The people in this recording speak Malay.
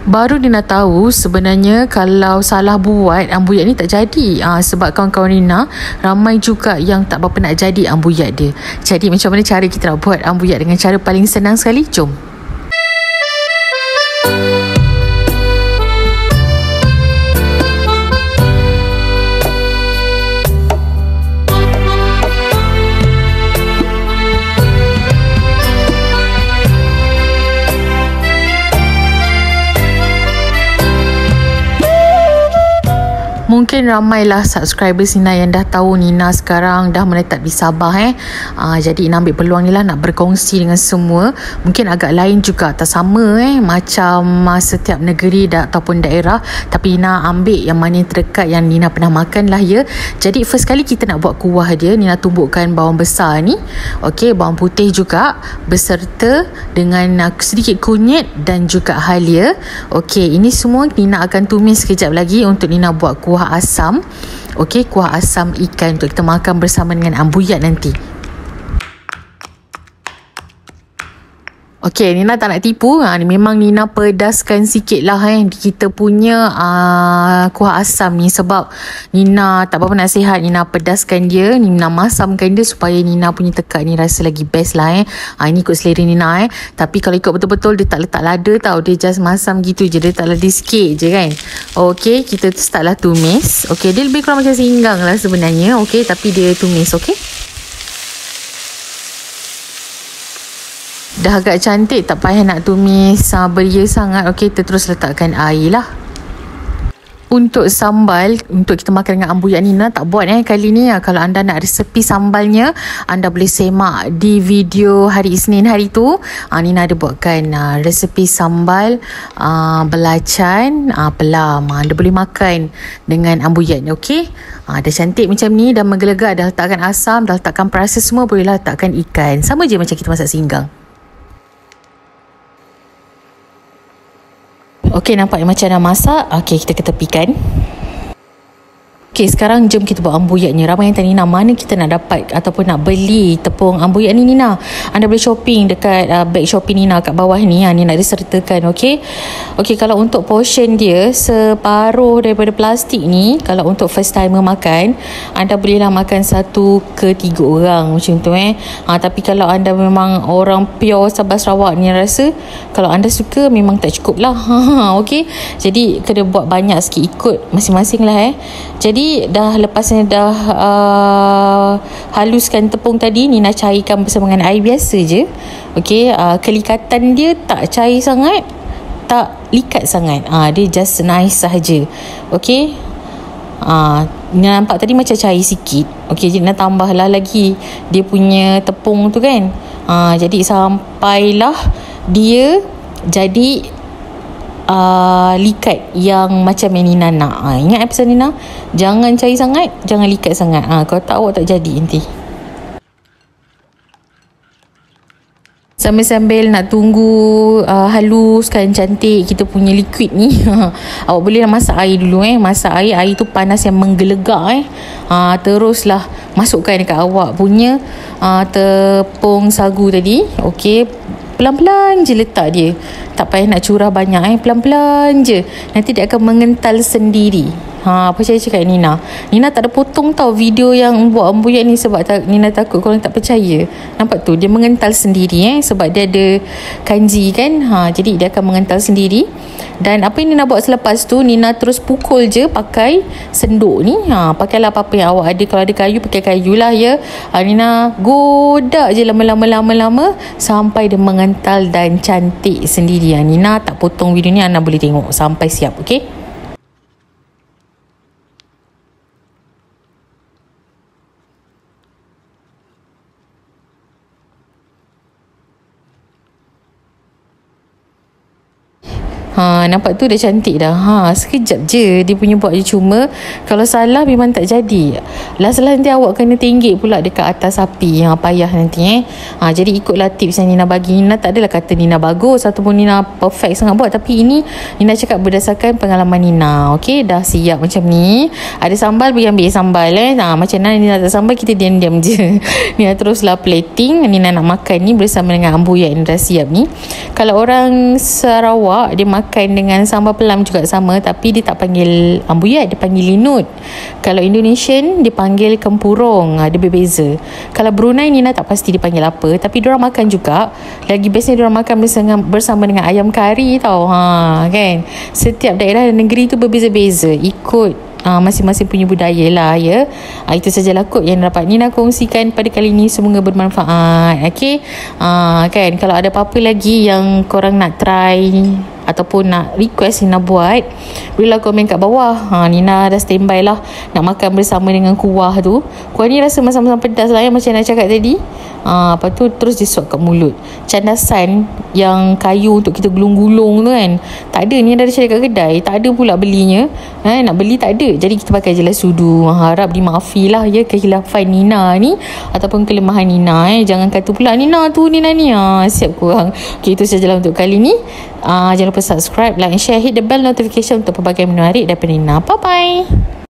Baru Nina tahu sebenarnya kalau salah buat ambuyat ni tak jadi. Sebab kawan-kawan Nina ramai juga yang tak berapa nak jadi ambuyat dia. Jadi macam mana cara kita nak buat ambuyat dengan cara paling senang sekali? Jom. Mungkin ramailah subscribers Nina yang dah tahu Nina sekarang dah menetap di Sabah jadi Nina ambil peluang ni lah nak berkongsi dengan semua. Mungkin agak lain juga, tak sama macam setiap negeri ataupun daerah, tapi Nina ambil yang mana yang terdekat yang Nina pernah makan lah ya. Jadi first kali kita nak buat kuah dia, Nina tumbukkan bawang besar ni, okey, bawang putih juga beserta dengan sedikit kunyit dan juga halia. Okey, ini semua Nina akan tumis sekejap lagi untuk Nina buat kuah asam. Okey, kuah asam ikan untuk kita makan bersama dengan ambuyat nanti. Okey, Nina tak nak tipu. Memang Nina pedaskan sikit lah kita punya kuah asam ni. Sebab Nina tak apa nak sihat, Nina pedaskan dia, Nina masamkan dia supaya Nina punya tekak ni rasa lagi best lah ini ikut selera Nina Tapi kalau ikut betul-betul, dia tak letak lada tau. Dia just masam gitu je, dia tak lada sikit je kan. Okey, kita start lah tumis. Okey, dia lebih kurang macam singgang lah sebenarnya. Okey, tapi dia tumis. Okey, dah agak cantik, tak payah nak tumis beria sangat. Okey, kita terus letakkan air lah. Untuk sambal, untuk kita makan dengan ambuyat ni, Nina tak buat kali ni. Kalau anda nak resepi sambalnya, anda boleh semak di video hari Isnin hari tu. Nina ada buatkan resepi sambal belacan pelam. Anda boleh makan dengan ambuyat ni. Okey, dah cantik macam ni, dah menggelegak, dah letakkan asam, dah letakkan perasa semua, bolehlah letakkan ikan. Sama je macam kita masak singgang. Okey, nampak macam dah masak. Okey, kita ketepikan. Okey, sekarang jom kita buat ambuyat ni. Ramai yang tanya Nina, mana kita nak dapat ataupun nak beli tepung ambuyat ni Nina? Anda boleh shopping dekat bag Shopee Nina kat bawah ni. Nina ada sertakan. Okey, kalau untuk portion dia separuh daripada plastik ni, kalau untuk first timer makan, anda bolehlah makan 1 ke 3 orang macam tu tapi kalau anda memang orang pure Sabah Sarawak ni, rasa kalau anda suka memang tak cukup lah. Okey, jadi kena buat banyak sikit, ikut masing-masing lah Jadi dah lepasnya dah haluskan tepung tadi, Nina cairkan bersama dengan air biasa je. Okey, kelikatan dia tak cair sangat, tak likat sangat. Dia just nice sahaja. Okey, Nina nampak tadi macam cair sikit. Okey, jadi Nina tambahlah lagi dia punya tepung tu kan. Jadi sampailah dia jadi likat yang macam yang Nina nak. Ingat pesan Nina, jangan cair sangat, jangan likat sangat. Kalau tak, awak tak jadi nanti. Sambil-sambil nak tunggu haluskan cantik kita punya liquid ni, awak boleh masak air dulu. Masak air tu panas yang menggelegak teruslah masukkan dekat awak punya tepung sagu tadi. Okey, pelan-pelan je letak dia, tak payah nak curah banyak pelan-pelan je, nanti dia akan mengental sendiri. Percaya cakap Nina tak ada potong tau video yang buat ambuyat ni, sebab Nina takut korang tak percaya. Nampak tu, dia mengental sendiri sebab dia ada kanji kan. Jadi dia akan mengental sendiri. Dan apa yang Nina buat selepas tu, Nina terus pukul je pakai senduk ni. Pakailah apa-apa yang awak ada. Kalau ada kayu, pakai kayu lah ya. Nina godak je lama-lama sampai dia mengental dan cantik sendiri. Nina tak potong video ni, anda boleh tengok sampai siap. Okey, nampak tu dah cantik dah. Sekejap je dia punya buat je. Cuma kalau salah memang tak jadi. Last-last nanti awak kena tinggik pula dekat atas api. Payah nanti jadi ikutlah tips yang Nina bagi. Nina tak adalah kata Nina bagus ataupun Nina perfect sangat buat, tapi ini Nina cakap berdasarkan pengalaman Nina. Okey, dah siap macam ni. Ada sambal, pergi ambil sambal macam mana Nina tak sambal, kita diam-diam je. Nina teruslah plating. Nina nak makan ni bersama dengan ambuyat yang dah siap ni. Kalau orang Sarawak, dia makan makan dengan sambal pelam juga sama, tapi dia tak panggil ambuyat, dia panggil linut. Kalau Indonesian dia panggil kempurung. Dia berbeza. Kalau Brunei Nina tak pasti dia panggil apa, tapi diorang makan juga. Lagi bestnya diorang makan bersama dengan ayam kari tau. Kan, setiap daerah dan negeri tu berbeza-beza ikut masing-masing punya budaya lah ya. Itu sajalah kot yang dapat Nina kongsikan pada kali ni. Semoga bermanfaat. Okay, kan, kalau ada apa-apa lagi yang korang nak try ataupun nak request Nina buat, bolehlah komen kat bawah. Nina dah standby lah nak makan bersama dengan kuah tu. Kuah ni rasa sama-sama pedas lah ya, macam nak cakap tadi. Lepas tu terus disuap kat mulut. Candasan yang kayu untuk kita gulung-gulung tu kan, tak ada. Ni dah cari kat kedai, tak ada pula belinya. Nak beli tak ada. Jadi kita pakai je lah sudu. Harap dimaafi lah ya kehilafan Nina ni ataupun kelemahan Nina. Jangan kata pula Nina tu, Nina ni. Siap korang. Okay, itu sajalah untuk kali ni. Jangan lupa subscribe, like and share, hit the bell notification untuk pelbagai menarik daripada Nina. Bye bye.